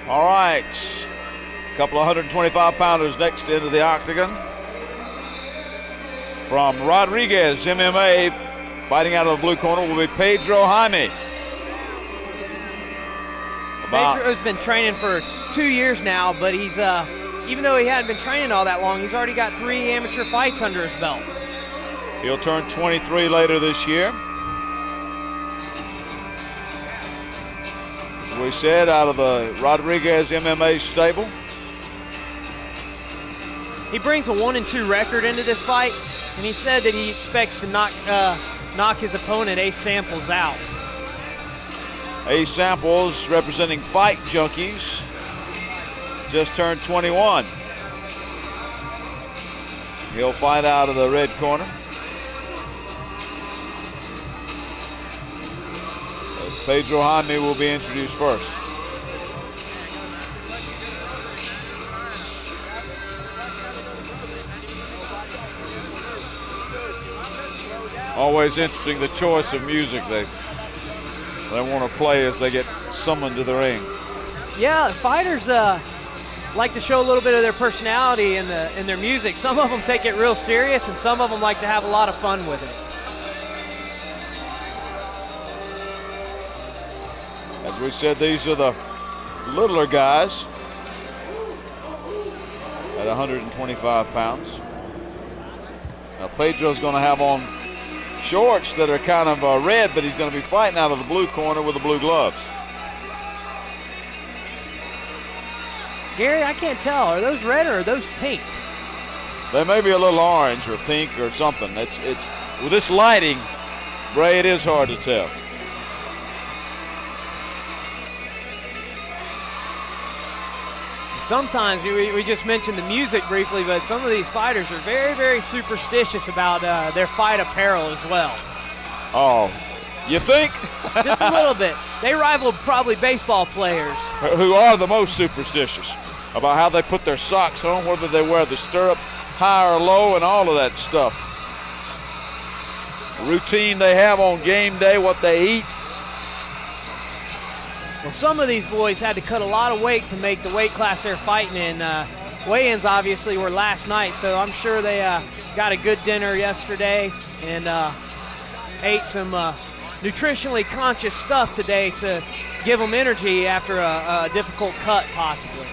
All right. A couple of 125-pounders next into the octagon. From Rodriguez MMA, fighting out of the blue corner will be Pedro Jaime. Pedro's been training for 2 years now, but he's even though he hadn't been training all that long, he's already got 3 amateur fights under his belt. He'll turn 23 later this year. As we said, out of the Rodriguez MMA stable. He brings a 1-2 record into this fight, and he said that he expects to knock his opponent Ace Samples out. Ace Samples, representing Fight Junkies, just turned 21. He'll fight out of the red corner. Pedro Jaime will be introduced first. Always interesting, the choice of music they want to play as they get summoned to the ring. Yeah, fighters like to show a little bit of their personality in their music. Some of them take it real serious, and some of them like to have a lot of fun with it. As we said, these are the littler guys at 125 pounds. Now Pedro's going to have on shorts that are kind of red, but he's going to be fighting out of the blue corner with the blue gloves. Gary, I can't tell. Are those red or are those pink? They may be a little orange or pink or something. It's with this lighting, Bray, it is hard to tell. Sometimes, we just mentioned the music briefly, but some of these fighters are very, very superstitious about their fight apparel as well. Oh, you think? Just a little bit. They rival probably baseball players. Who are the most superstitious about how they put their socks on, whether they wear the stirrup high or low, and all of that stuff. The routine they have on game day, what they eat. Well, some of these boys had to cut a lot of weight to make the weight class they're fighting in. Weigh-ins obviously were last night, so I'm sure they got a good dinner yesterday and ate some nutritionally conscious stuff today to give them energy after a difficult cut possibly.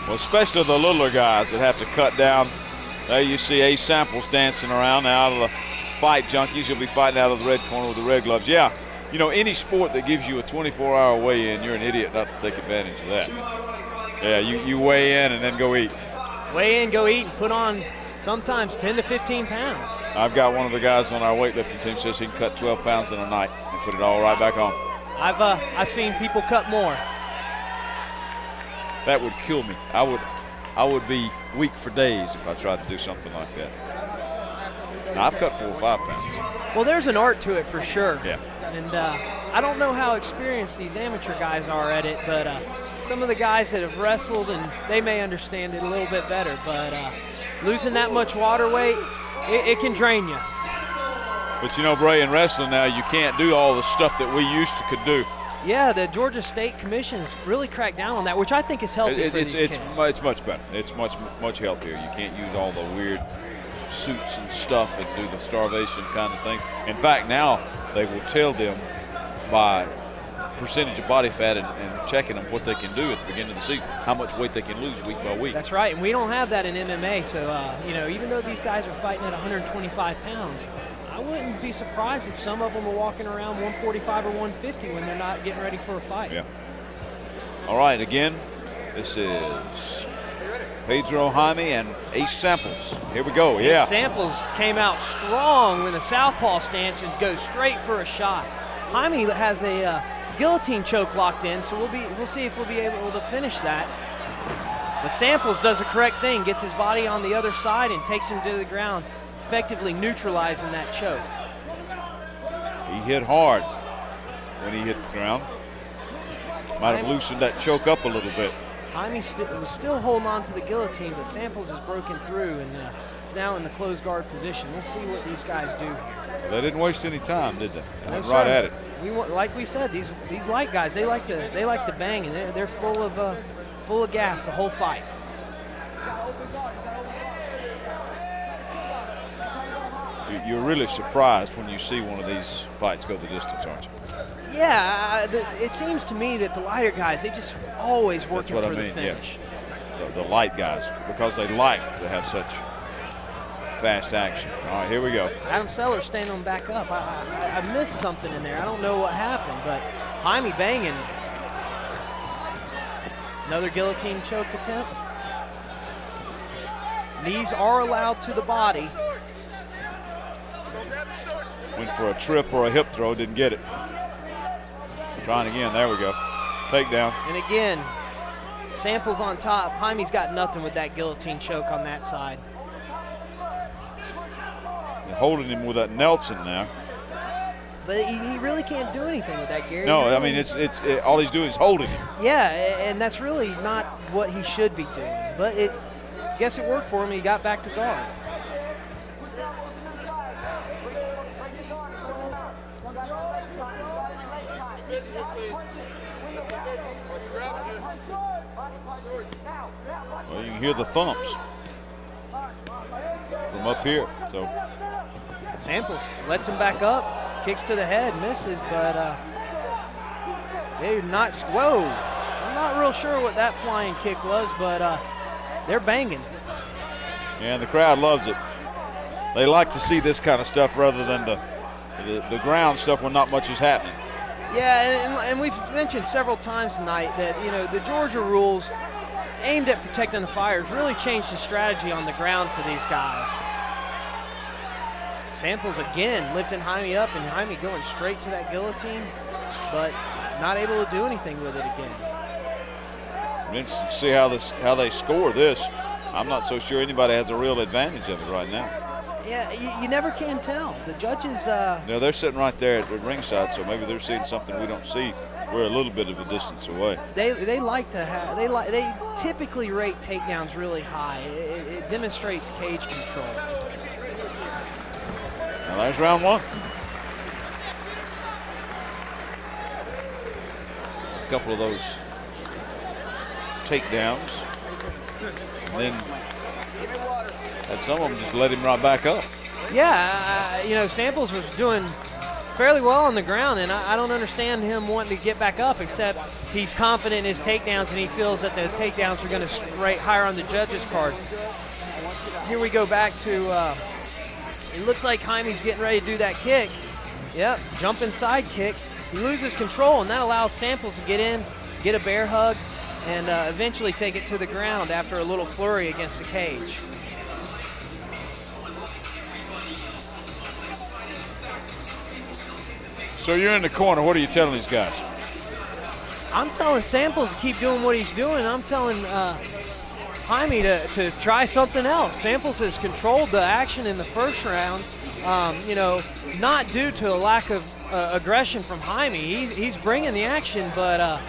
Well, especially the littler guys that have to cut down. There you see Ace Samples dancing around now out of the Fight Junkies. He'll be fighting out of the red corner with the red gloves. Yeah. You know, any sport that gives you a 24-hour weigh-in, you're an idiot not to take advantage of that. Yeah, you weigh in and then go eat. Weigh in, go eat, and put on sometimes 10 to 15 pounds. I've got one of the guys on our weightlifting team says he can cut 12 pounds in a night and put it all right back on. I've seen people cut more. That would kill me. I would be weak for days if I tried to do something like that. Now, I've cut 4 or 5 pounds. Well, there's an art to it for sure. Yeah. And I don't know how experienced these amateur guys are at it, but some of the guys that have wrestled, and they may understand it a little bit better, but losing that much water weight, it can drain you. But you know, Bray, in wrestling now, you can't do all the stuff that we used to could do. Yeah, the Georgia State Commission's really cracked down on that, which I think is healthy for these kids. It's much better. It's much healthier. You can't use all the weird suits and stuff and do the starvation kind of thing. In fact, now they will tell them by percentage of body fat and checking them what they can do at the beginning of the season, how much weight they can lose week by week. That's right, and we don't have that in MMA. So, you know, even though these guys are fighting at 125 pounds, I wouldn't be surprised if some of them are walking around 145 or 150 when they're not getting ready for a fight. Yeah. All right, again, this is Pedro Jaime and Ace Samples. Here we go, yeah. Ace Samples came out strong with a southpaw stance and goes straight for a shot. Jaime has a guillotine choke locked in, so we'll see if we'll be able to finish that. But Samples does the correct thing, gets his body on the other side and takes him to the ground, effectively neutralizing that choke. He hit hard when he hit the ground. Might have loosened that choke up a little bit. Jaime was still holding on to the guillotine, but Samples has broken through and is now in the closed guard position. We'll see what these guys do here. They didn't waste any time, did they? They went No, right sir. at it. like we said, these light guys, they like to bang, and they're full of gas the whole fight. You're really surprised when you see one of these fights go the distance, aren't you? Yeah, it seems to me that the lighter guys, they just always working for the finish. Yeah. The light guys, because they like to have such fast action. All right, here we go. Adam Sellers standing on back up. I missed something in there. I don't know what happened, but Jaime banging. Another guillotine choke attempt. Knees are allowed to the body. Went for a trip or a hip throw, didn't get it. Trying again, there we go. Takedown. And again, Samples on top. Jaime's got nothing with that guillotine choke on that side. They're holding him with that Nelson now. But he really can't do anything with that, Gary. No, really, I mean, it's all he's doing is holding him. Yeah, and that's really not what he should be doing. But I guess it worked for him. He got back to guard. Well, you can hear the thumps from up here. So Samples lets him back up, kicks to the head, misses, but they're not. Whoa! I'm not real sure what that flying kick was, but they're banging. Yeah, and the crowd loves it. They like to see this kind of stuff rather than the ground stuff when not much is happening. Yeah, and we've mentioned several times tonight that, you know, the Georgia rules aimed at protecting the fighters really changed the strategy on the ground for these guys. Samples again lifting Jaime up, and Jaime going straight to that guillotine, but not able to do anything with it again. I'm interested to see how they score this. I'm not so sure anybody has a real advantage of it right now. Yeah, you never can tell. The judges. No, they're sitting right there at the ringside, so maybe they're seeing something we don't see. We're a little bit of a distance away. They like to have. They typically rate takedowns really high. It demonstrates cage control. Now there's round one. A couple of those takedowns, and then had some of them just let him right back up. Yeah, you know, Samples was doing fairly well on the ground, and I don't understand him wanting to get back up, except he's confident in his takedowns and he feels that the takedowns are going to rate higher on the judges' card. Here we go back to, it looks like Jaime's getting ready to do that kick. Yep, jumping side kick. He loses control, and that allows Samples to get in, get a bear hug, and eventually take it to the ground after a little flurry against the cage. So you're in the corner. What are you telling these guys? I'm telling Samples to keep doing what he's doing. I'm telling Jaime to try something else. Samples has controlled the action in the first round, you know, not due to a lack of aggression from Jaime. He's bringing the action, but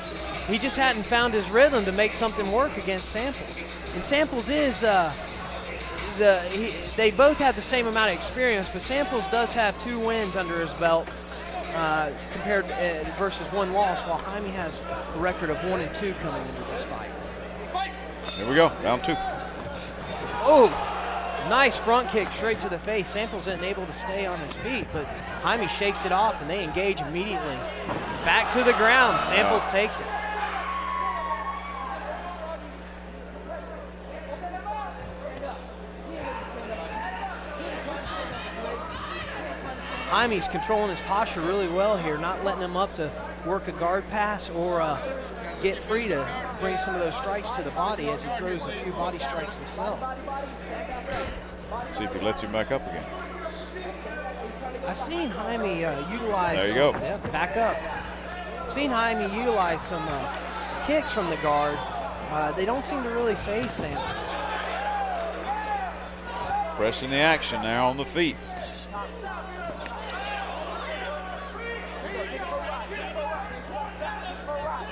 he just hadn't found his rhythm to make something work against Samples. And Samples is, they both have the same amount of experience, but Samples does have 2 wins under his belt. Compared versus 1 loss, while Jaime has a record of 1 and 2 coming into this fight. Here we go, round 2. Oh, nice front kick straight to the face. Samples isn't able to stay on his feet, but Jaime shakes it off and they engage immediately. Back to the ground, Samples takes it. Jaime's controlling his posture really well here, not letting him up to work a guard pass or get free to bring some of those strikes to the body as he throws a few body strikes himself. See if he lets him back up again. I've seen Jaime utilize. There you go. Yeah, back up. I've seen Jaime utilize some kicks from the guard. They don't seem to really phase Samples. Pressing the action now on the feet.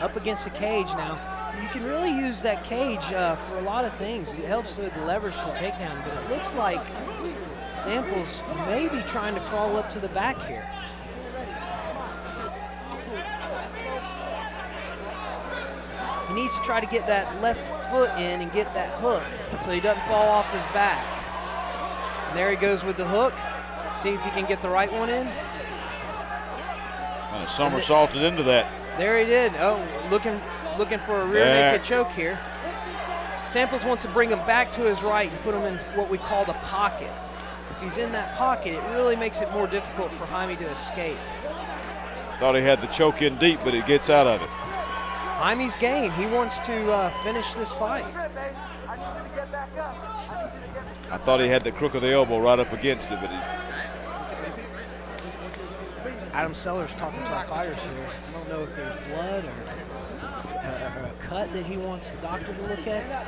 Up against the cage now. You can really use that cage for a lot of things. It helps with leverage to takedown, but it looks like Samples may be trying to crawl up to the back here. He needs to try to get that left foot in and get that hook so he doesn't fall off his back. And there he goes with the hook. See if he can get the right one in. Kind of somersaulted into that. There he did. Oh, looking for a rear naked choke here. Samples wants to bring him back to his right and put him in what we call the pocket. If he's in that pocket, it really makes it more difficult for Jaime to escape. Thought he had the choke in deep, but he gets out of it. Jaime's game. He wants to finish this fight. I thought he had the crook of the elbow right up against it, but he... Adam Sellers talking to our fighters here. I don't know if there's blood or a cut that he wants the doctor to look at.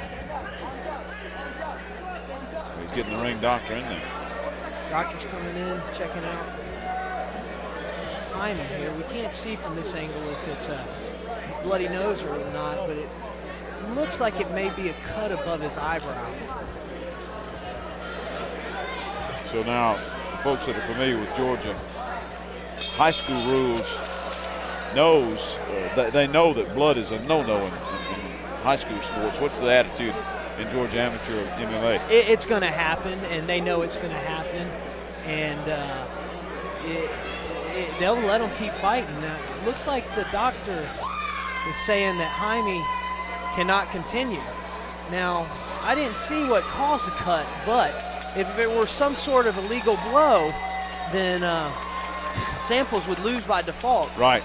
He's getting the ring doctor in there. Doctor's coming in, checking out Jaime here. We can't see from this angle if it's a bloody nose or not, but it looks like it may be a cut above his eyebrow. So now, the folks that are familiar with Georgia high school rules they know that blood is a no-no in high school sports. What's the attitude in Georgia amateur MMA? It's going to happen, and they know it's going to happen, and they'll let them keep fighting. Now, it looks like the doctor is saying that Jaime cannot continue. Now, I didn't see what caused the cut, but if it were some sort of illegal blow, then Samples would lose by default. Right.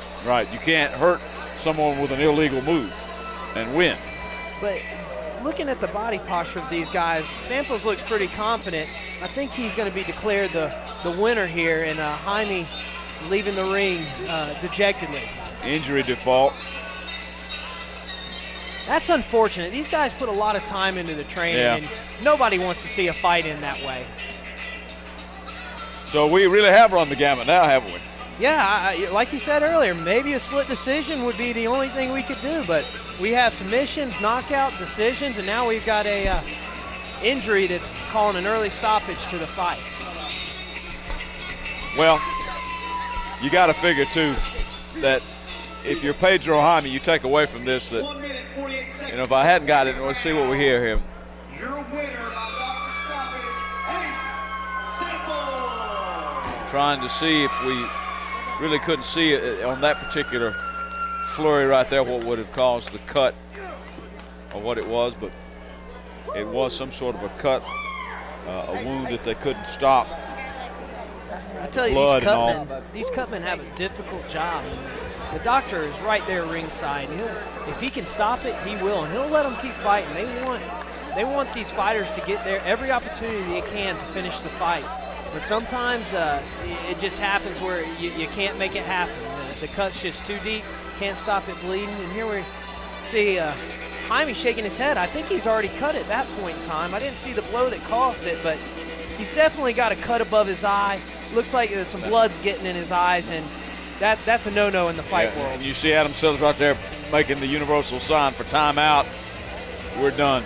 You can't hurt someone with an illegal move and win. But looking at the body posture of these guys, Samples looks pretty confident. I think he's going to be declared the winner here, and Jaime leaving the ring dejectedly. Injury default. That's unfortunate. These guys put a lot of time into the training, and nobody wants to see a fight in that way. So we really have run the gamut now, haven't we? Yeah, like you said earlier, maybe a split decision would be the only thing we could do, but we have submissions, knockout, decisions, and now we've got a injury that's calling an early stoppage to the fight. Well, you got to figure, too, that if you're Pedro Jaime, you take away from this that, you know, if I hadn't got it, let's see what we hear here. Your winner by Dr. Stoppage, Ace Sample. Trying to see if we really couldn't see it on that particular flurry right there, what would have caused the cut or what it was, but it was some sort of a cut, a wound that they couldn't stop. I tell you, these cutmen have a difficult job. The doctor is right there ringside, and if he can stop it, he will, and he'll let them keep fighting. They want these fighters to get there every opportunity they can to finish the fight. But sometimes it just happens where you can't make it happen. The cut's just too deep, can't stop it bleeding. And here we see Jaime shaking his head. I think he's already cut at that point in time. I didn't see the blow that caused it, but he's definitely got a cut above his eye. Looks like there's some blood's getting in his eyes, and that's a no-no in the fight world. And you see Adam Sellers right there making the universal sign for timeout. We're done.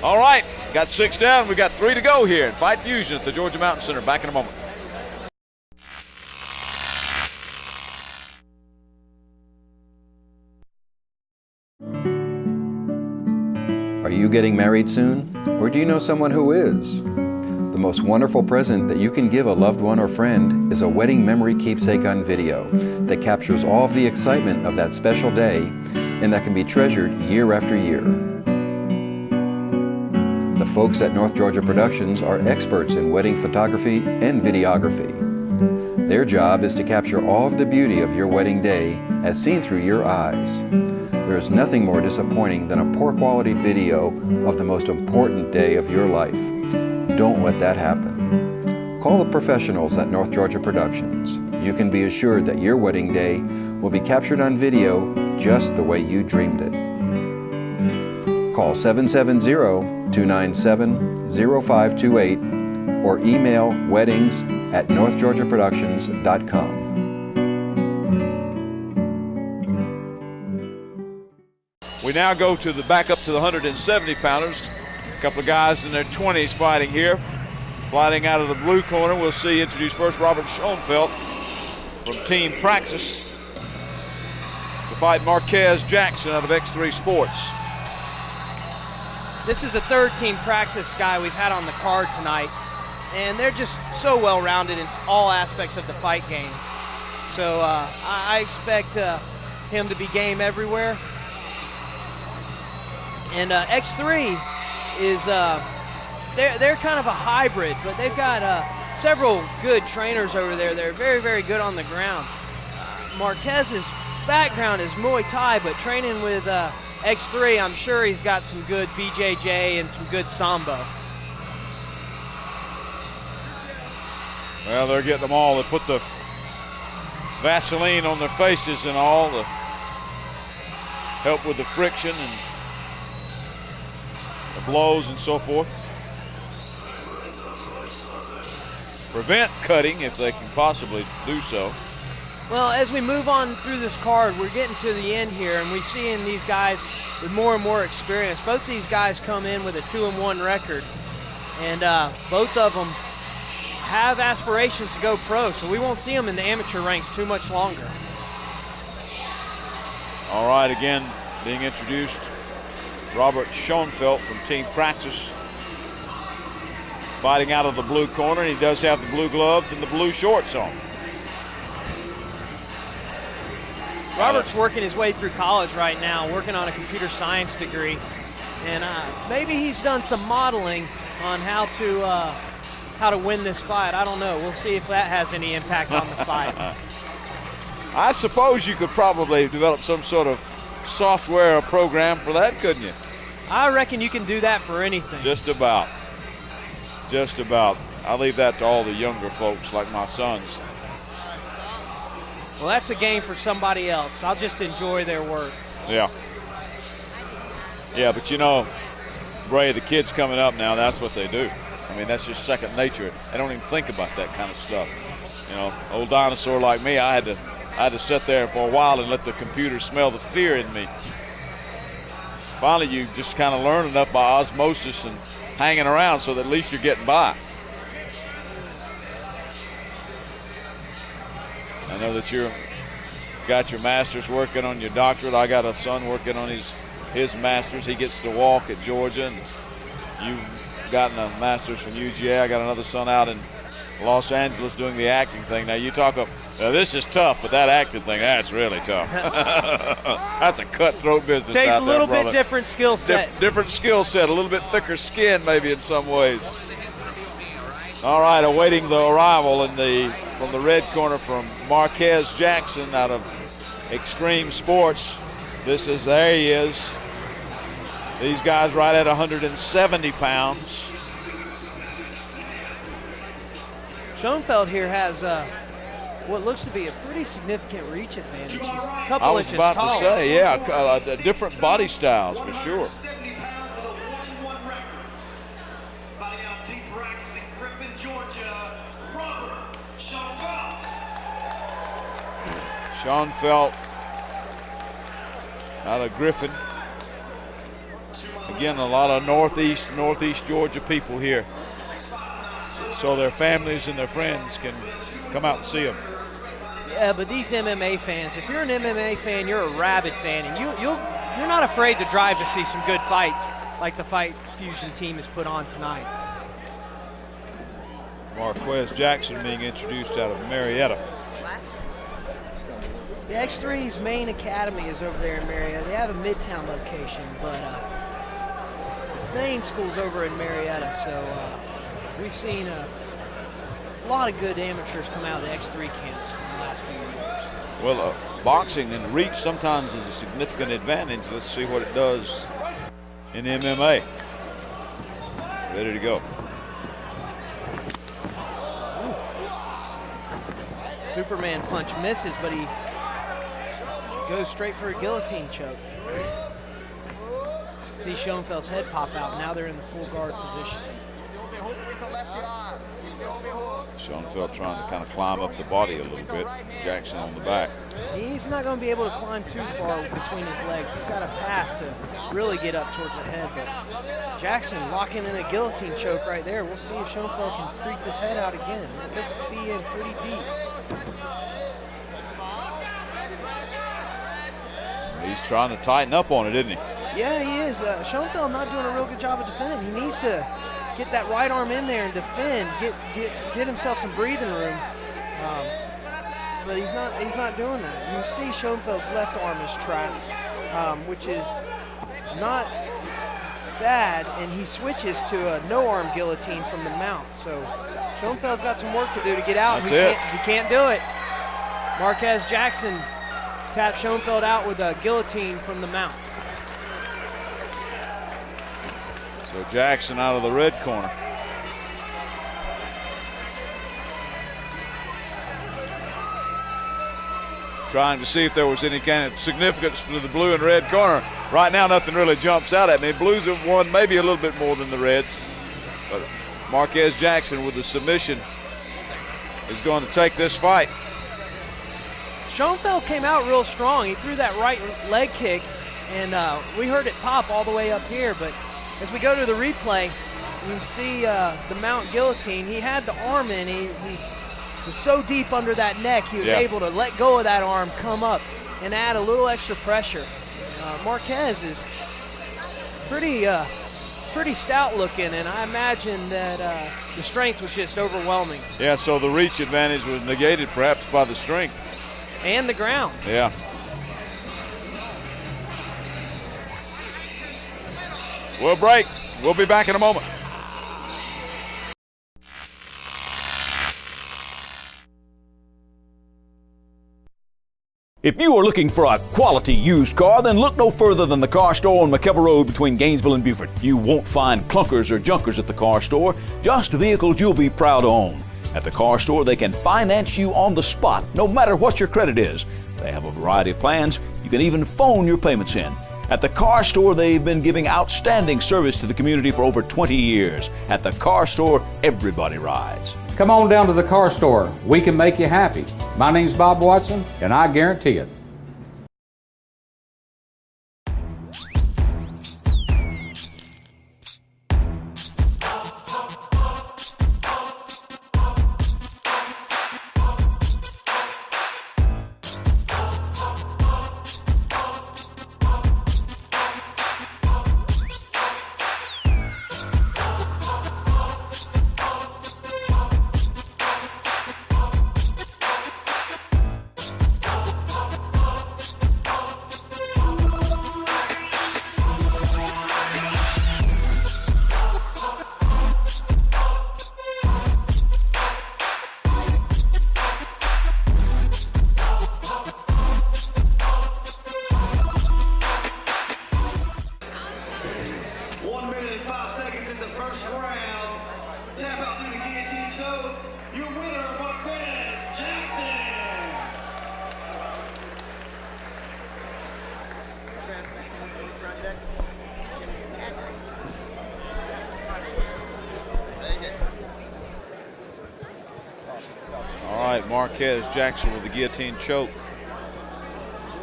All right, got 6 down. We got 3 to go here in Fight Fusion at the Georgia Mountain Center. Back in a moment. Are you getting married soon? Or do you know someone who is? The most wonderful present that you can give a loved one or friend is a wedding memory keepsake on video that captures all of the excitement of that special day and that can be treasured year after year. The folks at North Georgia Productions are experts in wedding photography and videography. Their job is to capture all of the beauty of your wedding day as seen through your eyes. There is nothing more disappointing than a poor quality video of the most important day of your life. Don't let that happen. Call the professionals at North Georgia Productions. You can be assured that your wedding day will be captured on video just the way you dreamed it. Call 770-297-0528 or email weddings@northgeorgiaproductions.com. We now go to the back up to the 170 pounders. A couple of guys in their 20s fighting here. Fighting out of the blue corner, we'll see introduce first Robert Schoenfeld from Team Praxis. The fight Marquez Jackson out of X3 Sports. This is the third team practice guy we've had on the card tonight, and they're just so well-rounded in all aspects of the fight game. So I expect him to be game everywhere. And X3 is, they're kind of a hybrid, but they've got several good trainers over there. They're very, very good on the ground. Marquez's background is Muay Thai, but training with X3, I'm sure he's got some good BJJ and some good Sambo. Well, they're getting them all. They put the Vaseline on their faces and all to help with the friction and the blows and so forth. Prevent cutting if they can possibly do so. Well, as we move on through this card, we're getting to the end here, and we're seeing these guys with more and more experience. Both these guys come in with a 2-1 record, and both of them have aspirations to go pro, so we won't see them in the amateur ranks too much longer. All right, again, being introduced, Robert Schoenfeld from Team Praxis, fighting out of the blue corner. He does have the blue gloves and the blue shorts on. Robert's working his way through college right now, working on a computer science degree, and maybe he's done some modeling on how to win this fight. I don't know. We'll see if that has any impact on the fight. I suppose you could probably develop some sort of software or program for that, couldn't you? I reckon you can do that for anything. Just about. Just about. I leave that to all the younger folks like my sons. Well, that's a game for somebody else. I'll just enjoy their work. Yeah. Yeah, but you know, Ray, the kids coming up now, that's what they do. I mean, that's just second nature. They don't even think about that kind of stuff. You know, old dinosaur like me, I had to sit there for a while and let the computer smell the fear in me. Finally, you just kind of learn enough by osmosis and hanging around so that at least you're getting by. I know that you got your master's working on your doctorate. I got a son working on his master's. He gets to walk at Georgia, and you've gotten a master's from UGA. I got another son out in Los Angeles doing the acting thing. Now you talk of, this is tough, but that acting thing, that's really tough. That's a cutthroat business. Takes out a little there, bit different skill set. Different skill set, a little bit thicker skin maybe in some ways. All right, awaiting the arrival from the red corner from Marquez Jackson out of Extreme Sports. There he is. These guys right at 170 pounds. Schoenfeld here has what looks to be a pretty significant reach advantage. He's a couple I was inches about taller. to say, yeah, different body styles for sure. 70 pounds with a 1-1 record. Fighting out of Team Praxis in Griffin, Georgia, Robert Schoenfeld. Schoenfeld out of Griffin. Again, a lot of northeast Georgia people here. So their families and their friends can come out and see them. Yeah, but these MMA fans, if you're an MMA fan, you're a rabid fan, and you're not afraid to drive to see some good fights like the Fight Fusion team has put on tonight. Marquez Jackson being introduced out of Marietta. The X3's main academy is over there in Marietta. They have a Midtown location, but the main school's over in Marietta, so we've seen a lot of good amateurs come out of the X3 camps in the last few years. Well, boxing and reach sometimes is a significant advantage. Let's see what it does in MMA. Ready to go. Superman punch misses, but he goes straight for a guillotine choke. See Schoenfeld's head pop out. Now they're in the full guard position. Schoenfeld trying to kind of climb up the body a little bit. Jackson on the back. He's not going to be able to climb too far between his legs. He's got a pass to really get up towards the head. But Jackson locking in a guillotine choke right there. We'll see if Schoenfeld can creep his head out again. It looks to be in pretty deep. He's trying to tighten up on it, isn't he? Yeah, he is. Schoenfeld not doing a real good job of defending. He needs to get that right arm in there and defend, get himself some breathing room. But he's not doing that. You can see Schoenfeld's left arm is trapped, which is not bad, and he switches to a no-arm guillotine from the mount. So Schoenfeld's got some work to do to get out. That's it. He can't do it. Marquez Jackson tapped Schoenfeld out with a guillotine from the mount. So Jackson out of the red corner. Trying to see if there was any kind of significance to the blue and red corner. Right now, nothing really jumps out at me. Blues have won maybe a little bit more than the Reds. But Marquez Jackson with the submission is going to take this fight. Schoenfeld came out real strong. He threw that right leg kick, and we heard it pop all the way up here. But as we go to the replay, you see the mount guillotine. He had the arm in. He was so deep under that neck, he was able to let go of that arm, come up, and add a little extra pressure. Marquez is pretty stout looking, and I imagine that the strength was just overwhelming. Yeah, so the reach advantage was negated perhaps by the strength. And the ground. Yeah. We'll break. We'll be back in a moment. If you are looking for a quality used car, then look no further than the car store on McKellar Road between Gainesville and Beaufort. You won't find clunkers or junkers at the car store, just vehicles you'll be proud to own. At the car store, they can finance you on the spot, no matter what your credit is. They have a variety of plans. You can even phone your payments in. At the car store, they've been giving outstanding service to the community for over 20 years. At the car store, everybody rides. Come on down to the car store. We can make you happy. My name's Bob Watson, and I guarantee it. Marquez Jackson with the guillotine choke.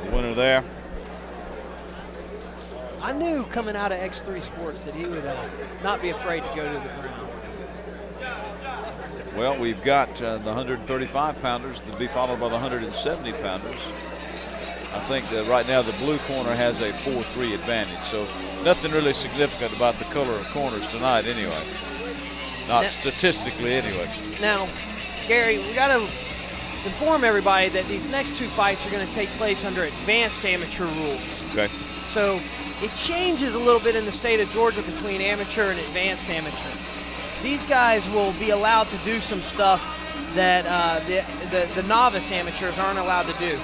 The winner there. I knew coming out of X3 Sports that he would not be afraid to go to the ground. Well, we've got the 135-pounders to be followed by the 170-pounders. I think that right now the blue corner has a 4-3 advantage, so nothing really significant about the color of corners tonight anyway. Not statistically anyway. Now, Gary, we got to inform everybody that these next two fights are going to take place under advanced amateur rules. Okay. So it changes a little bit in the state of Georgia between amateur and advanced amateur. These guys will be allowed to do some stuff that the novice amateurs aren't allowed to do.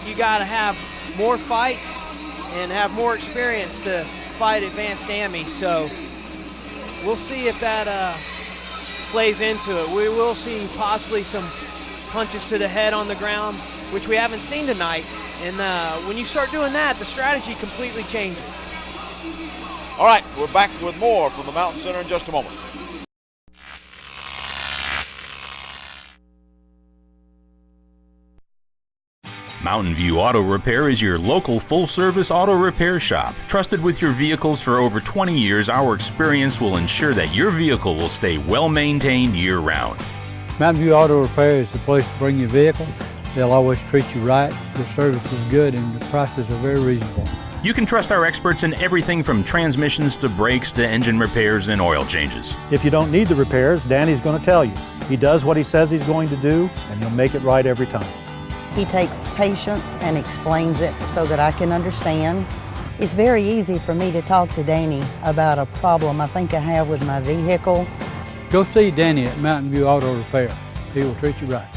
You got to have more fights and have more experience to fight advanced AMI. So we'll see if that plays into it. We will see possibly some punches to the head on the ground, which we haven't seen tonight. And when you start doing that, the strategy completely changes. All right, we're back with more from the Mountain Center in just a moment. Mountain View Auto Repair is your local full-service auto repair shop. Trusted with your vehicles for over 20 years, our experience will ensure that your vehicle will stay well-maintained year-round. Mountain View Auto Repair is the place to bring your vehicle. They'll always treat you right. The service is good and the prices are very reasonable. You can trust our experts in everything from transmissions to brakes to engine repairs and oil changes. If you don't need the repairs, Danny's going to tell you. He does what he says he's going to do, and he'll make it right every time. He takes patience and explains it so that I can understand. It's very easy for me to talk to Danny about a problem I think I have with my vehicle. Go see Danny at Mountain View Auto Repair. He will treat you right.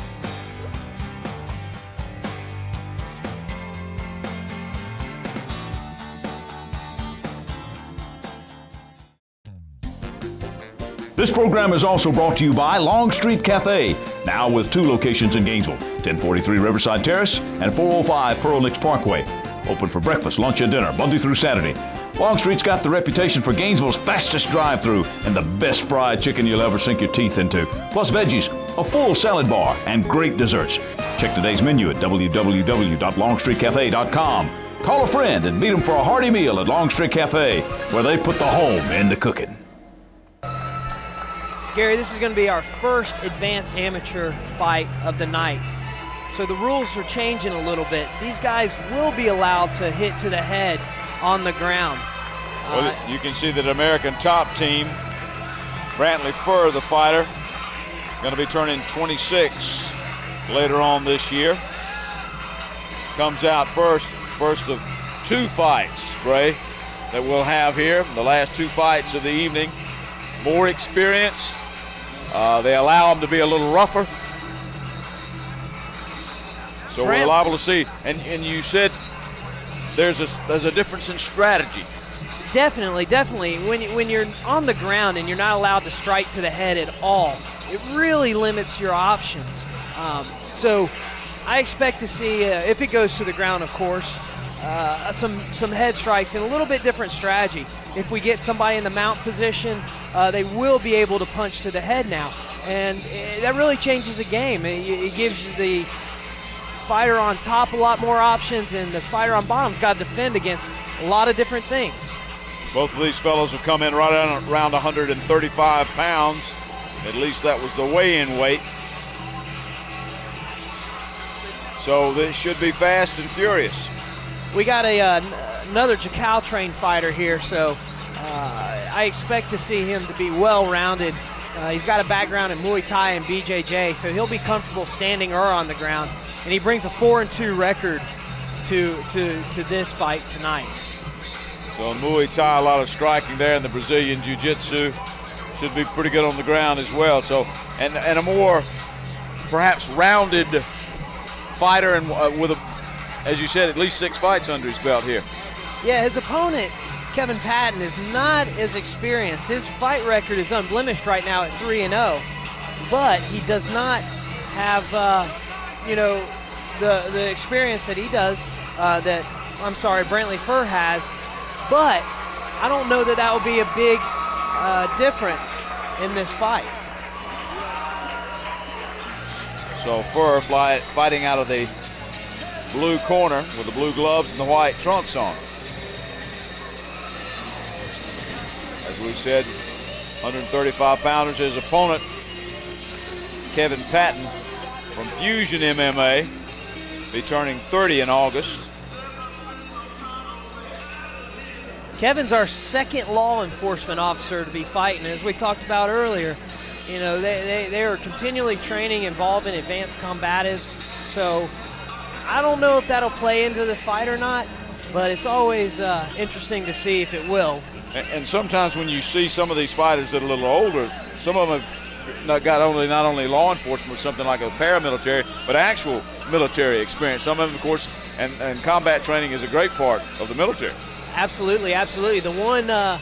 This program is also brought to you by Long Street Cafe, now with 2 locations in Gainesville, 1043 Riverside Terrace and 405 Pearl Nicks Parkway. Open for breakfast, lunch, and dinner, Monday through Saturday. Long Street's got the reputation for Gainesville's fastest drive-thru and the best fried chicken you'll ever sink your teeth into, plus veggies, a full salad bar, and great desserts. Check today's menu at www.longstreetcafe.com. Call a friend and meet them for a hearty meal at Long Street Cafe, where they put the home in the cooking. Gary, this is going to be our first advanced amateur fight of the night. So the rules are changing a little bit. These guys will be allowed to hit to the head on the ground. Well, you can see that American top team, Brantley Furr, the fighter, going to be turning 26 later on this year. Comes out first of 2 fights, Gray, that we'll have here. The last 2 fights of the evening. More experience. They allow him to be a little rougher. So we're liable to see. And you said there's a difference in strategy. Definitely. When you're on the ground and you're not allowed to strike to the head at all, it really limits your options. So I expect to see, if it goes to the ground, of course, some head strikes and a little bit different strategy. If we get somebody in the mount position, they will be able to punch to the head now. And that really changes the game. It gives the fighter on top a lot more options, and the fighter on bottom's got to defend against a lot of different things. Both of these fellows have come in right around 135 pounds. At least that was the weigh-in weight. So this should be fast and furious. We got another Jacal trained fighter here, so I expect to see him to be well-rounded. He's got a background in Muay Thai and BJJ, so he'll be comfortable standing or on the ground. And he brings a 4-2 record to this fight tonight. So in Muay Thai, a lot of striking there, and the Brazilian Jiu-Jitsu should be pretty good on the ground as well. So, and a more perhaps rounded fighter, and with as you said, at least 6 fights under his belt here. Yeah, his opponent, Kevin Patton, is not as experienced. His fight record is unblemished right now at 3-0, but he does not have, the experience that he does, Brantley Furr has. But I don't know that will be a big difference in this fight. So Furr fighting out of the blue corner with the blue gloves and the white trunks on. As we said, 135 pounders. His opponent, Kevin Patton from Fusion MMA, be turning 30 in August. Kevin's our second law enforcement officer to be fighting. As we talked about earlier, they are continually training, involved in advanced combatives. So I don't know if that'll play into the fight or not, but it's always interesting to see if it will. And sometimes when you see some of these fighters that are a little older, some of them have got not only law enforcement or something like a paramilitary, but actual military experience. Some of them, of course, and combat training is a great part of the military. Absolutely. The one that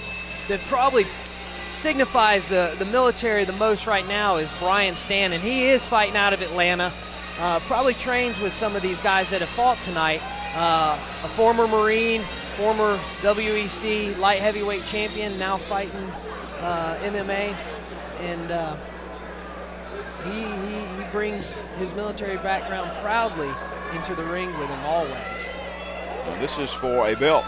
probably signifies the military the most right now is Brian Stan, and he is fighting out of Atlanta. Probably trains with some of these guys that have fought tonight. A former Marine, former WEC light heavyweight champion, now fighting MMA, and he brings his military background proudly into the ring with him always. And this is for a belt.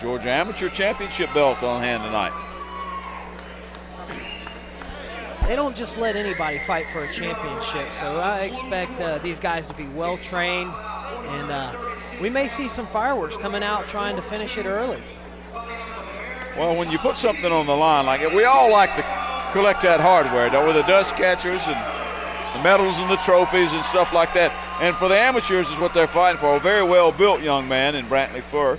Georgia Amateur Championship belt on hand tonight. They don't just let anybody fight for a championship, so I expect these guys to be well trained, and we may see some fireworks coming out trying to finish it early. Well, when you put something on the line like it, we all like to collect that hardware, don't we? The dust catchers and the medals and the trophies and stuff like that. And for the amateurs is what they're fighting for. A very well-built young man in Brantley fur.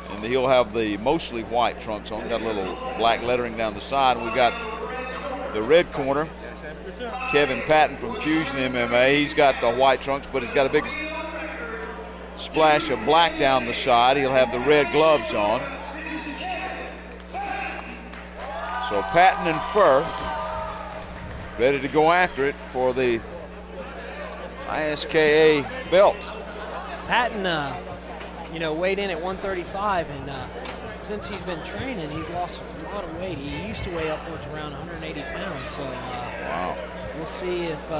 And he'll have the mostly white trunks on. Got a little black lettering down the side. We got the red corner, Kevin Patton from Fusion MMA. He's got the white trunks, but he's got a big splash of black down the side. He'll have the red gloves on. So Patton and Fur ready to go after it for the ISKA belt. Patton, weighed in at 135, and since he's been training, he's lost a lot of weight. He used to weigh upwards around 180 pounds, so wow. We'll see if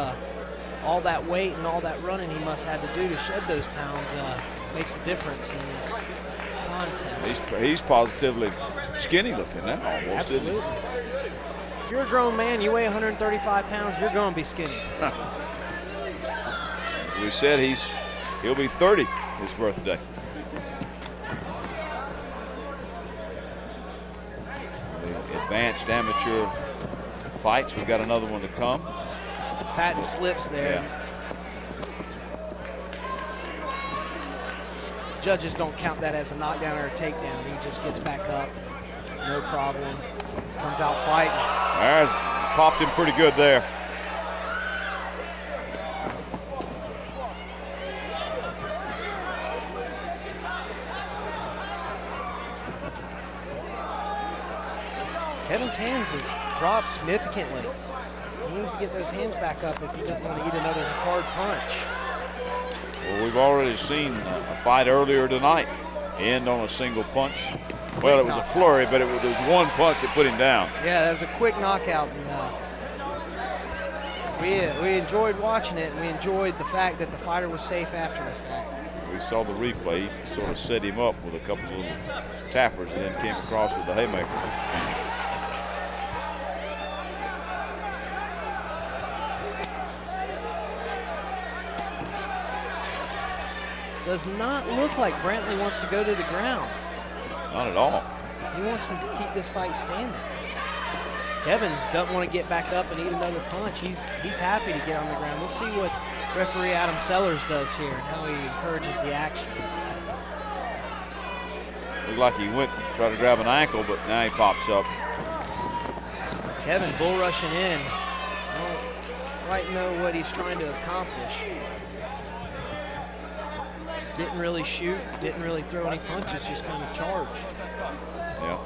all that weight and all that running he must have to do to shed those pounds makes a difference in this contest. He's positively skinny looking now, almost. Absolutely. If you're a grown man, you weigh 135 pounds, you're going to be skinny. We said he'll be 30 his birthday. The advanced amateur fights, we've got another one to come. Patton slips there. Yeah. Judges don't count that as a knockdown or a takedown. He just gets back up, no problem. Comes out fighting. There's popped him pretty good there. Kevin's hands have dropped significantly. He needs to get those hands back up if he doesn't want to eat another hard punch. Well, we've already seen a fight earlier tonight end on a single punch. Well, it was a flurry, but there was one punch that put him down. Yeah, that was a quick knockout. And we enjoyed watching it, and we enjoyed the fact that the fighter was safe after the fact. We saw the replay. He sort of set him up with a couple of little tappers and then came across with the haymaker. Does not look like Brantley wants to go to the ground. Not at all. He wants to keep this fight standing. Kevin doesn't want to get back up and eat another punch. He's happy to get on the ground. We'll see what referee Adam Sellers does here and how he encourages the action. Looked like he went to try to grab an ankle, but now he pops up. Kevin bull rushing in. I don't quite know what he's trying to accomplish. Didn't really shoot, didn't really throw any punches, just kind of charged. Yeah.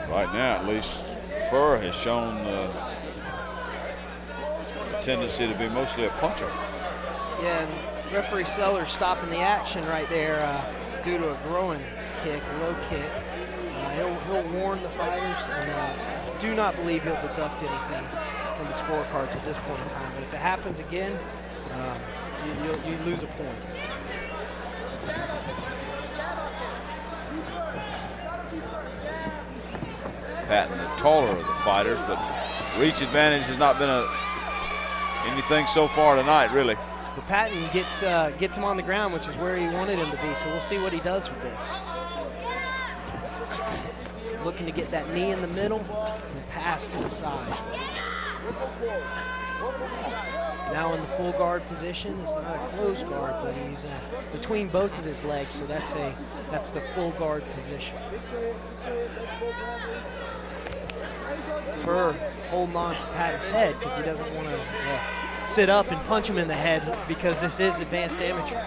Right now, at least, Fur has shown a tendency to be mostly a puncher. Yeah, and referee Sellers stopping the action right there due to a groin kick, a low kick. He'll warn the fighters, and do not believe he'll deduct anything from the scorecards at this point in time. But if it happens again, you lose a point. Patton, the taller of the fighters, but reach advantage has not been anything so far tonight, really. But Patton gets him on the ground, which is where he wanted him to be, so we'll see what he does with this. Looking to get that knee in the middle and pass to the side. Now in the full guard position. It's not a closed guard, but he's between both of his legs, so that's the full guard position. Fur holding on to Patton's head because he doesn't want to sit up and punch him in the head because this is advanced amateur.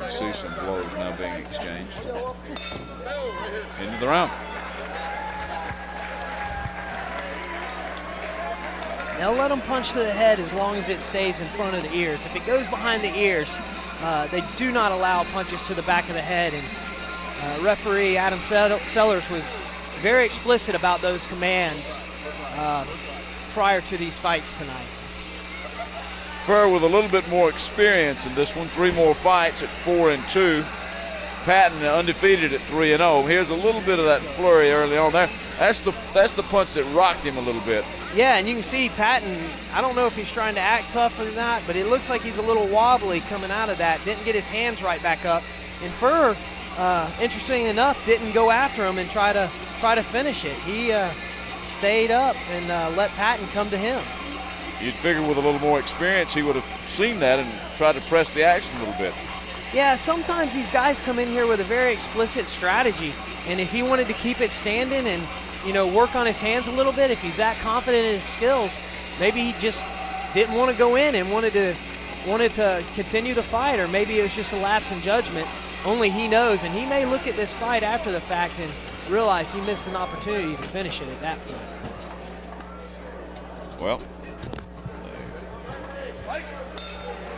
See some blows now being exchanged. Into the round. They'll let him punch to the head as long as it stays in front of the ears. If it goes behind the ears, they do not allow punches to the back of the head. And referee Adam Sellers was very explicit about those commands. prior to these fights tonight. Furr with a little bit more experience in this one. 3 more fights at 4-2. Patton undefeated at 3-0. Here's a little bit of that flurry early on there. That's the punch that rocked him a little bit. Yeah, and you can see Patton, I don't know if he's trying to act tough or not, but it looks like he's a little wobbly coming out of that. Didn't get his hands right back up. And Furr, interesting enough, didn't go after him and try to finish it. He stayed up and let Patton come to him. You'd figure with a little more experience he would have seen that and tried to press the action a little bit. Yeah, sometimes these guys come in here with a very explicit strategy, and if he wanted to keep it standing and, you know, work on his hands a little bit, if he's that confident in his skills, maybe he just didn't want to go in and wanted to continue the fight, or maybe it was just a lapse in judgment. Only he knows, and he may look at this fight after the fact and realize he missed an opportunity to finish it at that point. Well,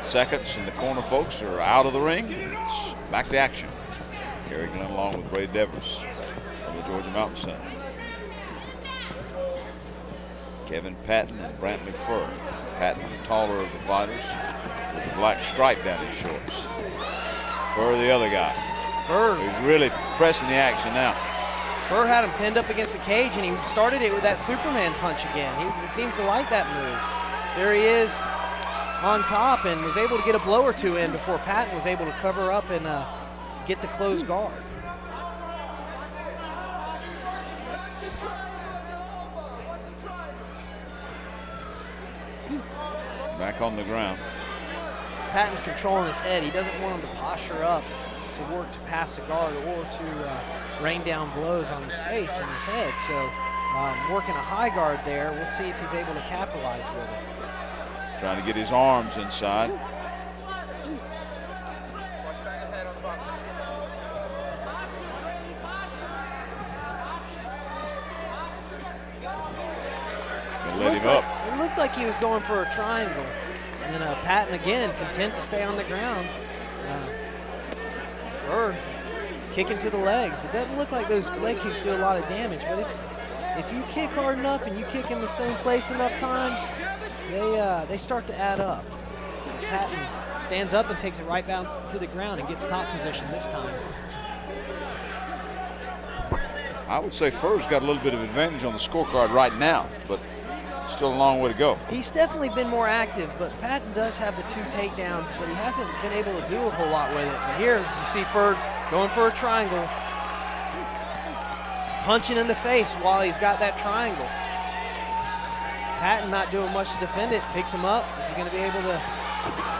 seconds and the corner folks are out of the ring. It's back to action. Gary Glenn along with Ray Devers from the Georgia Mountain Center. Kevin Patton and Brantley Furr. Patton, the taller of the fighters, with a black stripe down his shorts. Furr, the other guy. Furr. He's really pressing the action now. Furr had him pinned up against the cage, and he started it with that Superman punch again. He seems to like that move. There he is on top and was able to get a blow or two in before Patton was able to cover up and get the closed guard. Back on the ground. Patton's controlling his head. He doesn't want him to posture up to work to pass the guard or to rain down blows on his face and his head. So working a high guard there. We'll see if he's able to capitalize with it. Trying to get his arms inside. Let him up. It looked like he was going for a triangle. And Patton again content to stay on the ground. Furr kicking to the legs. It doesn't look like those leg kicks do a lot of damage, but if you kick hard enough and you kick in the same place enough times, they start to add up. Patton stands up and takes it right down to the ground and gets top position this time. I would say Furr's got a little bit of advantage on the scorecard right now, but still a long way to go. He's definitely been more active, but Patton does have the 2 takedowns, but he hasn't been able to do a whole lot with it. But here you see Furr going for a triangle, punching in the face while he's got that triangle. Patton not doing much to defend it, picks him up. Is he going to be able to?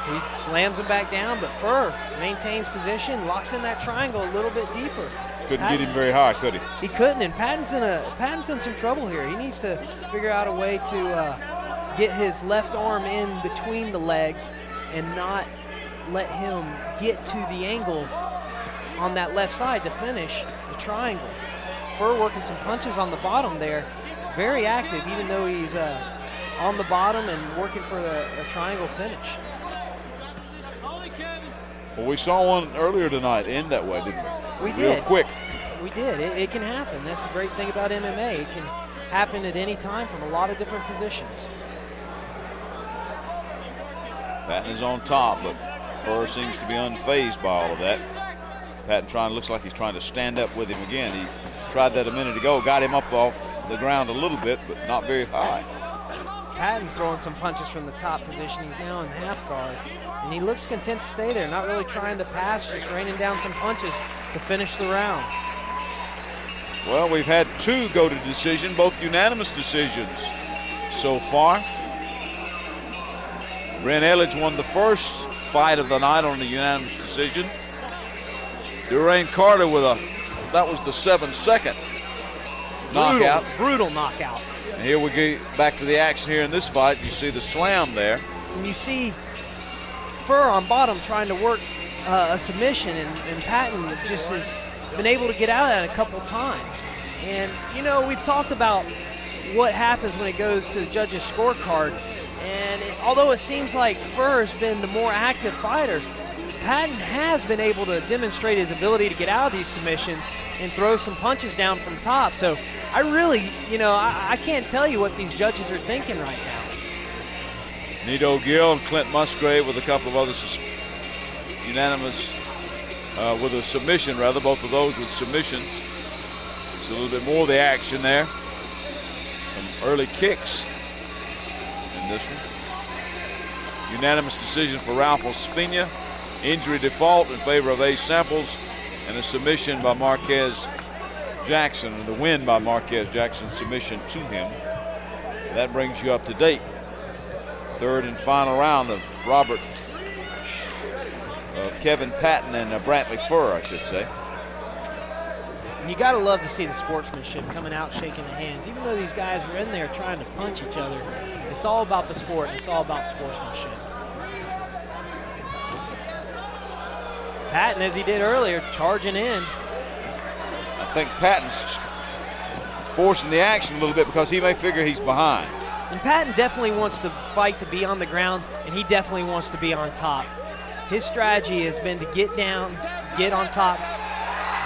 He slams him back down, but Furr maintains position, locks in that triangle a little bit deeper. Couldn't get him very high, could he? He couldn't, and Patton's in some trouble here. He needs to figure out a way to get his left arm in between the legs and not let him get to the angle on that left side to finish the triangle. Furr working some punches on the bottom there. Very active, even though he's on the bottom and working for a triangle finish. Well, we saw one earlier tonight end that way, didn't we? We did. Real quick. We did. It can happen. That's the great thing about MMA. It can happen at any time from a lot of different positions. Patton is on top, but Furr seems to be unfazed by all of that. Patton looks like he's trying to stand up with him again. He tried that a minute ago, got him up off the ground a little bit, but not very high. Patton throwing some punches from the top position. He's now in half guard, and he looks content to stay there, not really trying to pass, just raining down some punches to finish the round. Well, we've had 2 go to decision, both unanimous decisions so far. Ren Elledge won the first fight of the night on a unanimous decision. Durain Carter with that was the 7-second knockout. Brutal knockout. And here we get back to the action here in this fight. You see the slam there. And you see Furr on bottom trying to work a submission, and Patton just has been able to get out of that a couple times. And, you know, we've talked about what happens when it goes to the judges' scorecard. And although it seems like Furr has been the more active fighter, Patton has been able to demonstrate his ability to get out of these submissions and throw some punches down from top. So I really, I can't tell you what these judges are thinking right now. Nito Gill and Clint Musgrave with a couple of others unanimous with a submission, rather, both of those with submissions. It's a little bit more of the action there. Some early kicks in this one. Unanimous decision for Ralph Ospina. Injury default in favor of Ace Samples, and a submission by Marquez Jackson, and the win by Marquez Jackson, submission to him. And that brings you up to date. Third and final round of Kevin Patton and Brantley Furr, I should say. And you got to love to see the sportsmanship coming out, shaking the hands. Even though these guys are in there trying to punch each other, it's all about the sport, and it's all about sportsmanship. Patton, as he did earlier, charging in. I think Patton's forcing the action a little bit because he may figure he's behind. And Patton definitely wants the fight to be on the ground, and he definitely wants to be on top. His strategy has been to get down, get on top.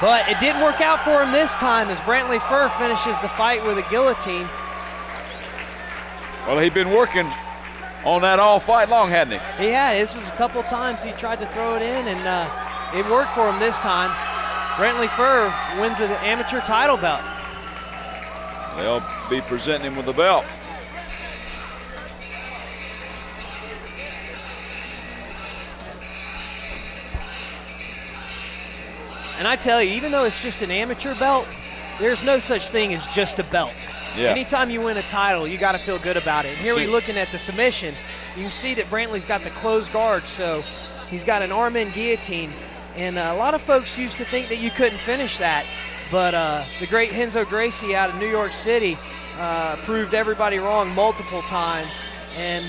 But it didn't work out for him this time as Brantley Furr finishes the fight with a guillotine. Well, he'd been working on that all fight long, hadn't he? He had. This was a couple of times he tried to throw it in, and it worked for him this time. Brantley Furr wins an amateur title belt. They'll be presenting him with the belt. And I tell you, even though it's just an amateur belt, there's no such thing as just a belt. Yeah. Anytime you win a title, you got to feel good about it. And here we're looking at the submission. You can see that Brantley's got the closed guard, so he's got an arm-in guillotine. And a lot of folks used to think that you couldn't finish that, but the great Renzo Gracie out of New York City proved everybody wrong multiple times, and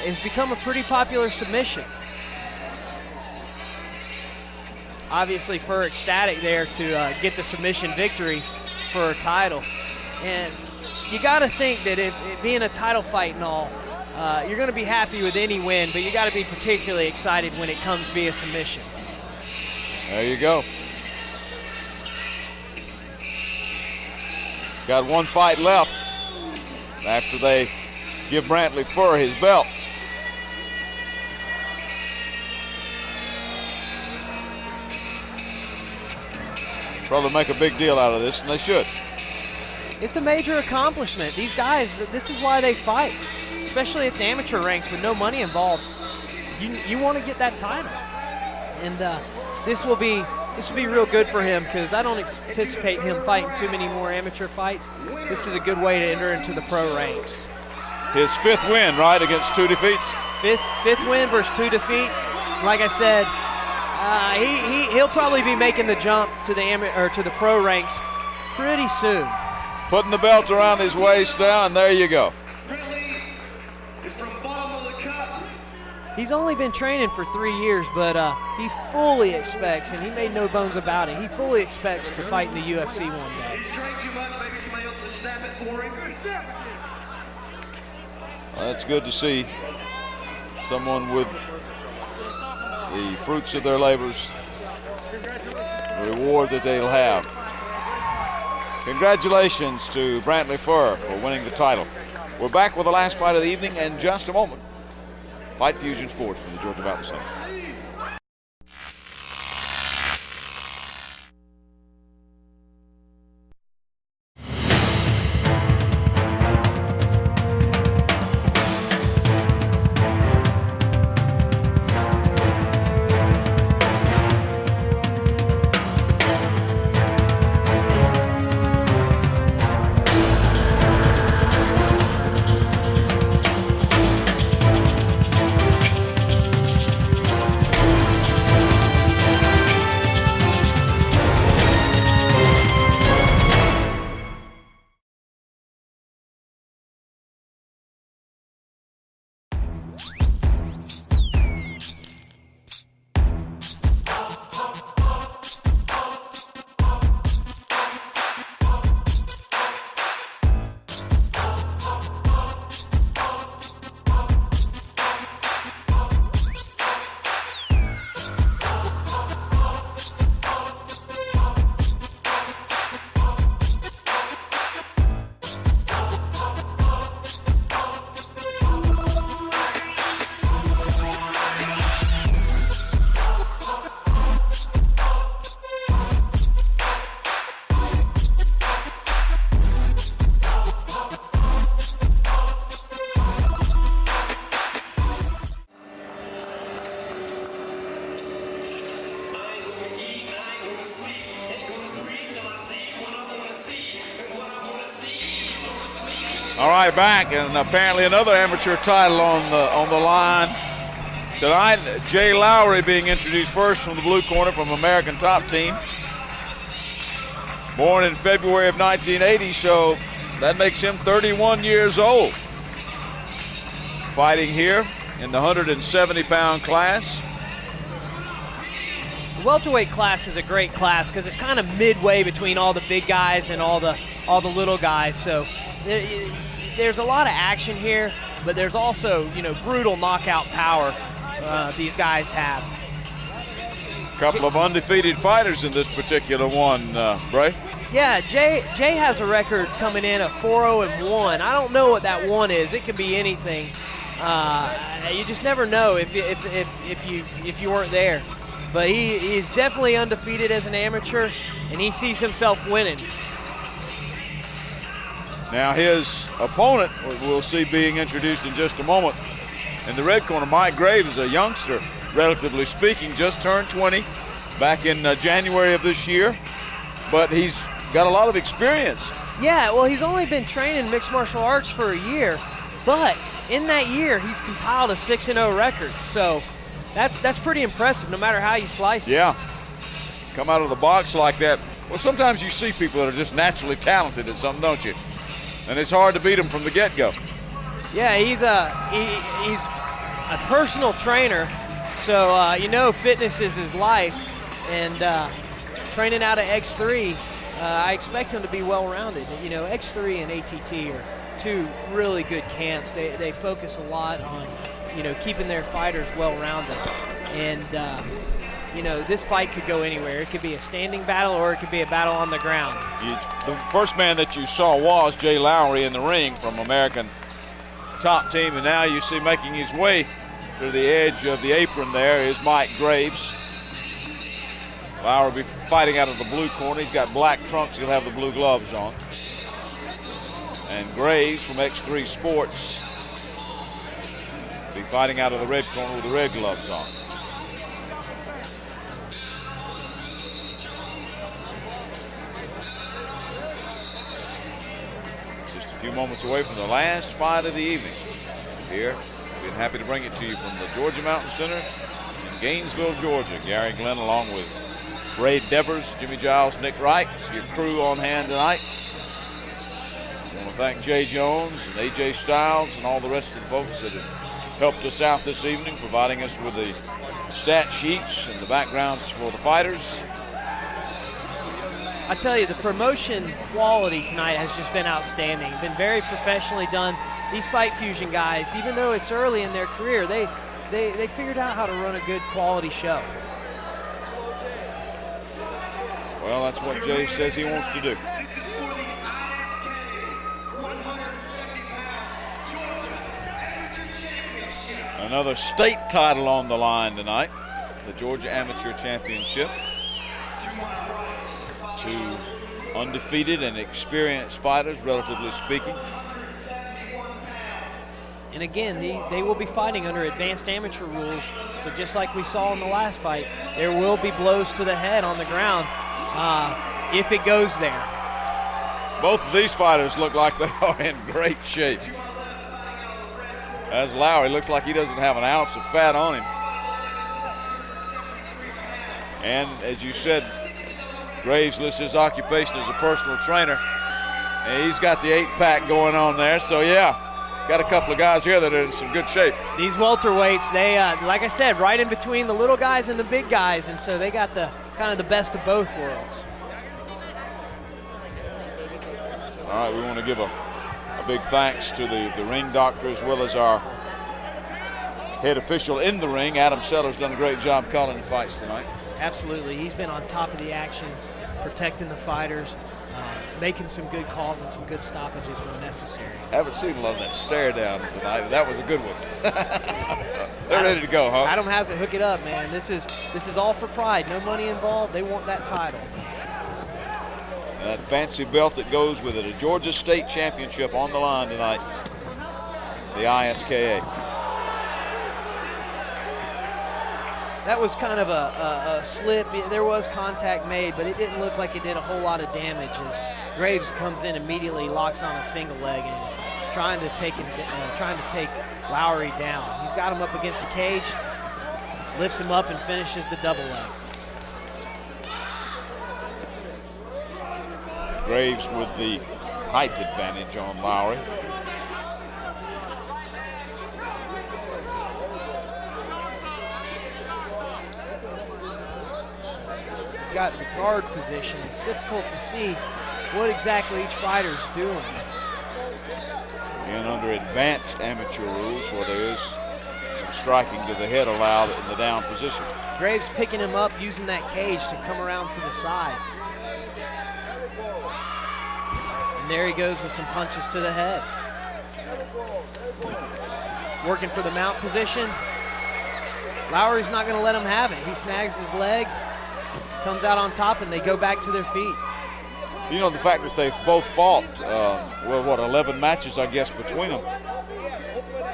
it's become a pretty popular submission. Obviously, Furr ecstatic there to get the submission victory for a title. And you got to think that if being a title fight and all, you're going to be happy with any win, but you got to be particularly excited when it comes via submission. There you go. Got one fight left after they give Brantley Furr his belt. Probably make a big deal out of this, and they should. It's a major accomplishment. These guys, this is why they fight, especially at the amateur ranks with no money involved. You want to get that title, and this will be real good for him because I don't anticipate him fighting too many more amateur fights. This is a good way to enter into the pro ranks. His fifth win, right, against 2 defeats? Fifth win versus 2 defeats. Like I said, he'll probably be making the jump to the pro ranks pretty soon. Putting the belt around his waist now, and there you go. Is from bottom of the cup. He's only been training for 3 years, but he fully expects, and he made no bones about it, he fully expects to fight in the UFC one day. He's trained too much. Maybe somebody else will snap it for him. Well, that's good to see someone with the fruits of their labors, the reward that they'll have. Congratulations to Brantley Furr for winning the title. We're back with the last fight of the evening in just a moment. Fight Fusion Sports from the Georgia Mountain Center. All right, back, and apparently another amateur title on the line tonight. Jay Lowry being introduced first from the blue corner from American Top Team. Born in February of 1980, so that makes him 31 years old. Fighting here in the 170-pound class. The welterweight class is a great class because it's kind of midway between all the big guys and all the little guys. So there's a lot of action here, but there's also, you know, brutal knockout power these guys have. A couple of undefeated fighters in this particular one, Bray. Yeah, Jay has a record coming in of 4-0-1. I don't know what that one is. It could be anything. You just never know if you weren't there. But he is definitely undefeated as an amateur, and he sees himself winning. Now his opponent, we'll see being introduced in just a moment. In the red corner, Mike Graves is a youngster, relatively speaking, just turned 20 back in January of this year. But he's got a lot of experience. Yeah, well, he's only been training mixed martial arts for a year, but in that year, he's compiled a 6-0 record. So that's pretty impressive, no matter how you slice it. Yeah, come out of the box like that. Well, sometimes you see people that are just naturally talented at something, don't you? And it's hard to beat them from the get-go. Yeah, he's a personal trainer, so you know fitness is his life, and training out of X3, I expect him to be well-rounded. You know, X3 and ATT are two really good camps. They focus a lot on, you know, keeping their fighters well-rounded. And, you know, this fight could go anywhere. It could be a standing battle or it could be a battle on the ground. The first man that you saw was Jay Lowry in the ring from American Top Team, and now you see making his way to the edge of the apron there is Mike Graves. Lowry will be fighting out of the blue corner. He's got black trunks. He'll have the blue gloves on. And Graves from X3 Sports will be fighting out of the red corner with the red gloves on. Just a few moments away from the last fight of the evening. Here, we've been happy to bring it to you from the Georgia Mountain Center in Gainesville, Georgia. Gary Glenn along with Ray Devers, Jimmy Giles, Nick Wright, your crew on hand tonight. I want to thank Jay Jones and AJ Styles and all the rest of the folks that have helped us out this evening, providing us with the stat sheets and the backgrounds for the fighters. I tell you, the promotion quality tonight has just been outstanding. Been very professionally done. These Fight Fusion guys, even though it's early in their career, they figured out how to run a good quality show. Well, that's what Jay says he wants to do. This is for the ISK 170-pound Georgia Amateur Championship. Another state title on the line tonight, the Georgia Amateur Championship. Two undefeated and experienced fighters, relatively speaking. And again, they will be fighting under advanced amateur rules. So just like we saw in the last fight, there will be blows to the head on the ground if it goes there. Both of these fighters look like they are in great shape. As Lowry looks like he doesn't have an ounce of fat on him. And as you said, Graves lists his occupation as a personal trainer. And he's got the 8-pack going on there. So yeah, got a couple of guys here that are in some good shape. These welterweights, they, like I said, right in between the little guys and the big guys. And so they got the kind of the best of both worlds. All right, we want to give a big thanks to the ring doctor as well as our head official in the ring. Adam Seller's done a great job calling the fights tonight. Absolutely. He's been on top of the action, protecting the fighters, making some good calls and some good stoppages when necessary. Haven't seen a lot of that stare down tonight, but that was a good one. They're ready to go, huh? Adam has it. Hook it up, man. This is all for pride. No money involved. They want that title. And that fancy belt that goes with it, a Georgia State Championship on the line tonight, the ISKA. That was kind of a slip. There was contact made, but it didn't look like it did a whole lot of damage as Graves comes in immediately, locks on a single leg, and is trying to take Lowry down. He's got him up against the cage, lifts him up and finishes the double leg. Graves with the height advantage on Lowry. Got the guard position. It's difficult to see what exactly each fighter's doing. And under advanced amateur rules, where there is some striking to the head allowed in the down position. Graves picking him up, using that cage to come around to the side. And there he goes with some punches to the head. Working for the mount position. Lowry's not going to let him have it. He snags his leg, comes out on top, and they go back to their feet. You know, the fact that they've both fought, 11 matches, I guess, between them.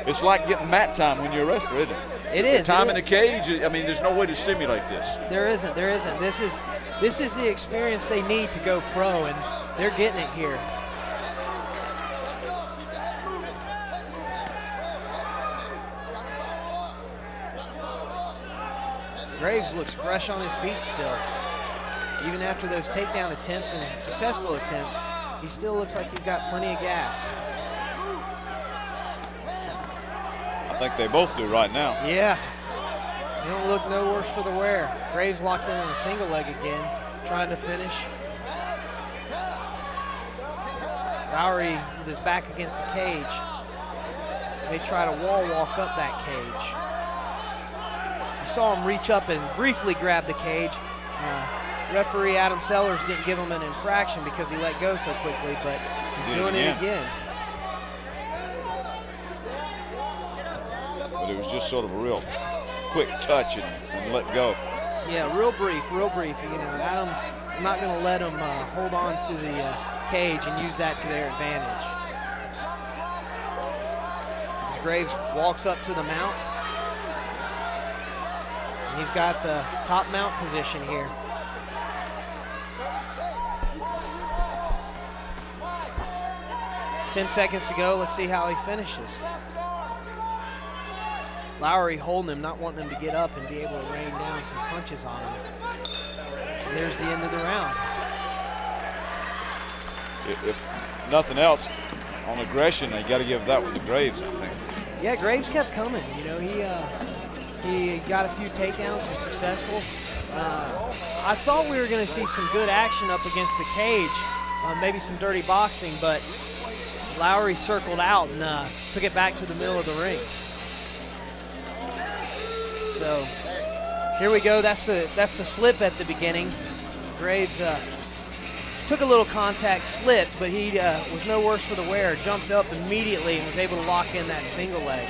It's like getting mat time when you're a wrestler, isn't it? It is. Time in the cage, I mean, there's no way to simulate this. There isn't. This is the experience they need to go pro, and they're getting it here. Graves looks fresh on his feet still. Even after those takedown attempts and successful attempts, he still looks like he's got plenty of gas. I think they both do right now. Yeah. They don't look no worse for the wear. Graves locked in on a single leg again, trying to finish. Lowry with his back against the cage. They try to wall walk up that cage. You saw him reach up and briefly grab the cage. Referee Adam Sellers didn't give him an infraction because he let go so quickly, but he's doing it again. But it was just sort of a real quick touch and let go. Yeah, real brief. You know, Adam, I'm not going to let him hold on to the cage and use that to their advantage. As Graves walks up to the mount, and he's got the top mount position here. Ten seconds to go. Let's see how he finishes. Lowry holding him, not wanting him to get up and be able to rain down some punches on him. And there's the end of the round. If nothing else, on aggression, they got to give that one to Graves, I think. Yeah, Graves kept coming. You know, he got a few takedowns, was successful. I thought we were going to see some good action up against the cage, maybe some dirty boxing, but Lowry circled out and took it back to the middle of the ring. So here we go. That's the slip at the beginning. Graves took a little contact, slipped, but he was no worse for the wear. Jumped up immediately and was able to lock in that single leg.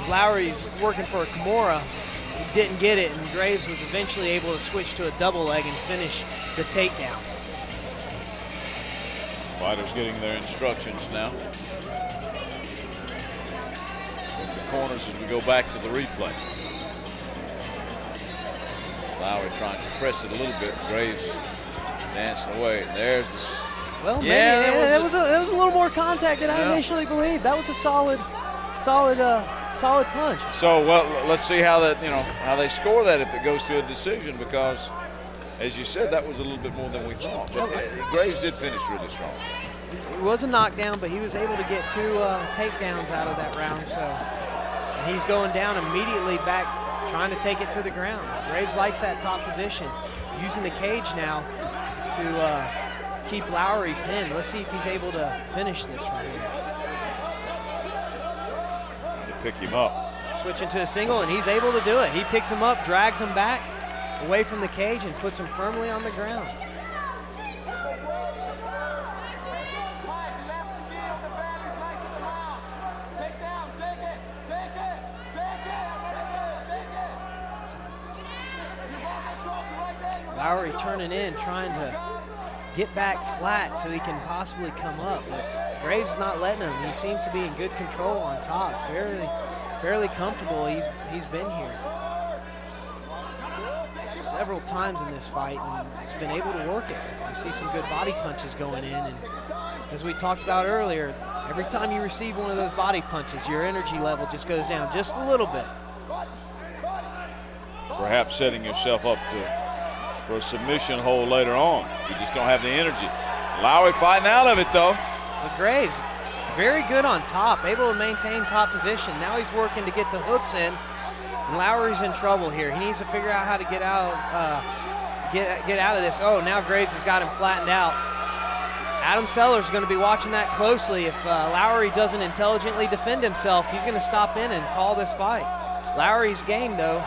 Lowry's working for a Kimura. He didn't get it, and Graves was eventually able to switch to a double leg and finish the takedown. Fighters getting their instructions now. From the corners as we go back to the replay. Lowry trying to press it a little bit. Graves dancing away. There's the... Well, yeah, maybe there was a little more contact than I initially believed. That was a solid punch. So, well, let's see how that, how they score that if it goes to a decision, because, as you said, that was a little bit more than we thought. But Graves did finish really strong. It was a knockdown, but he was able to get 2 takedowns out of that round. So, and he's going down immediately back, trying to take it to the ground. Graves likes that top position, using the cage now to keep Lowry pinned. Let's see if he's able to finish this from here. To pick him up. Switching to a single, and he's able to do it. He picks him up, drags him back away from the cage, and puts him firmly on the ground. Lowry turning in, trying to get back flat so he can possibly come up. But Graves not letting him. He seems to be in good control on top. Fairly comfortable. He's been here. several times in this fight and has been able to work it. You see some good body punches going in, and as we talked about earlier, every time you receive one of those body punches, your energy level just goes down just a little bit. Perhaps setting yourself up for a submission hold later on. You just don't have the energy. Lowry fighting out of it, though. But Graves, very good on top, able to maintain top position. Now he's working to get the hooks in, and Lowry's in trouble here. He needs to figure out how to get out, get out of this. Oh, now Graves has got him flattened out. Adam Sellers is going to be watching that closely. If Lowry doesn't intelligently defend himself, he's going to stop in and call this fight. Lowry's game, though.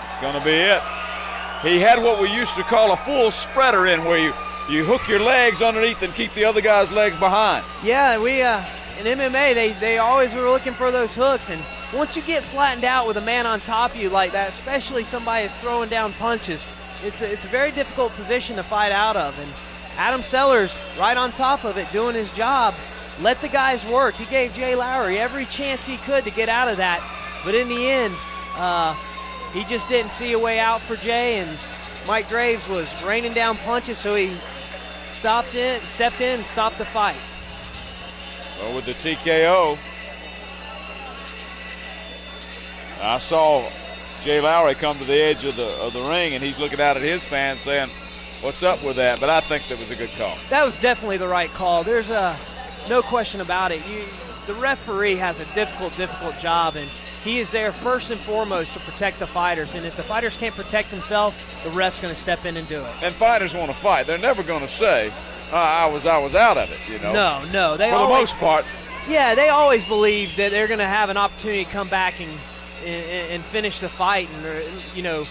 It's going to be it. He had what we used to call a full spreader in, where you hook your legs underneath and keep the other guy's legs behind. Yeah, we in MMA, they always were looking for those hooks, and once you get flattened out with a man on top of you like that, especially somebody that's throwing down punches, it's a very difficult position to fight out of. And Adam Sellers right on top of it, doing his job. Let the guys work. He gave Jay Lowry every chance he could to get out of that, but in the end, he just didn't see a way out for Jay, and Mike Graves was raining down punches, so he stepped in, and stopped the fight. Well, with the TKO, I saw Jay Lowry come to the edge of the ring, and he's looking out at his fans saying, "What's up with that?" But I think that was a good call. That was definitely the right call. There's no question about it. The referee has a difficult job, and he is there first and foremost to protect the fighters. And if the fighters can't protect themselves, the ref's going to step in and do it. And fighters want to fight. They're never going to say, I was out of it, you know. No. For the most part. Yeah, they always believe that they're going to have an opportunity to come back and finish the fight and, you know,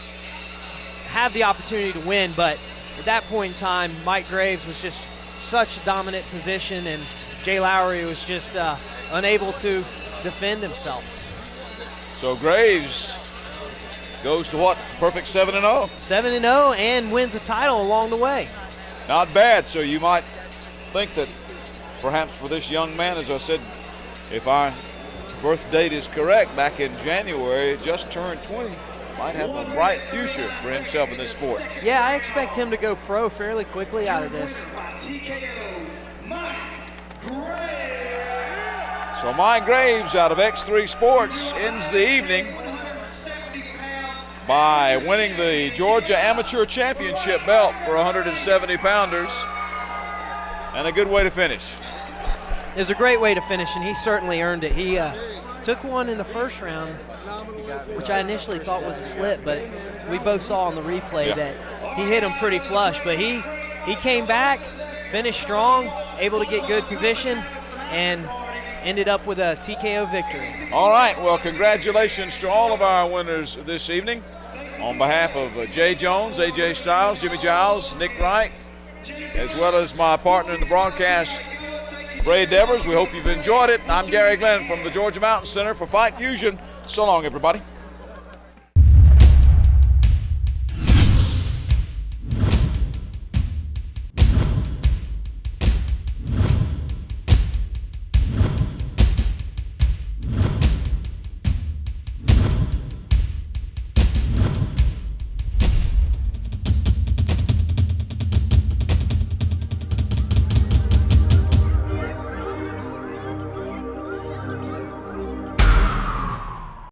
have the opportunity to win. But at that point in time, Mike Graves was just such a dominant position, and Jay Lowry was just unable to defend himself. So Graves goes to what? Perfect 7-0? 7-0 and wins the title along the way. Not bad. So you might think that perhaps for this young man, as I said, if our birth date is correct, back in January, just turned 20, might have a bright future for himself in this sport. Yeah, I expect him to go pro fairly quickly out of this. So Mike Graves out of X3 Sports ends the evening by winning the Georgia Amateur Championship belt for 170-pounders, and a good way to finish. It was a great way to finish, and he certainly earned it. He took one in the first round, which I initially thought was a slip, but we both saw on the replay that he hit him pretty flush. But he came back, finished strong, able to get good position, and ended up with a TKO victory. All right, well, congratulations to all of our winners this evening. On behalf of Jay Jones, AJ Styles, Jimmy Giles, Nick Wright, as well as my partner in the broadcast, Ray Devers, we hope you've enjoyed it. I'm Gary Glenn from the Georgia Mountain Center for Fight Fusion. So long, everybody.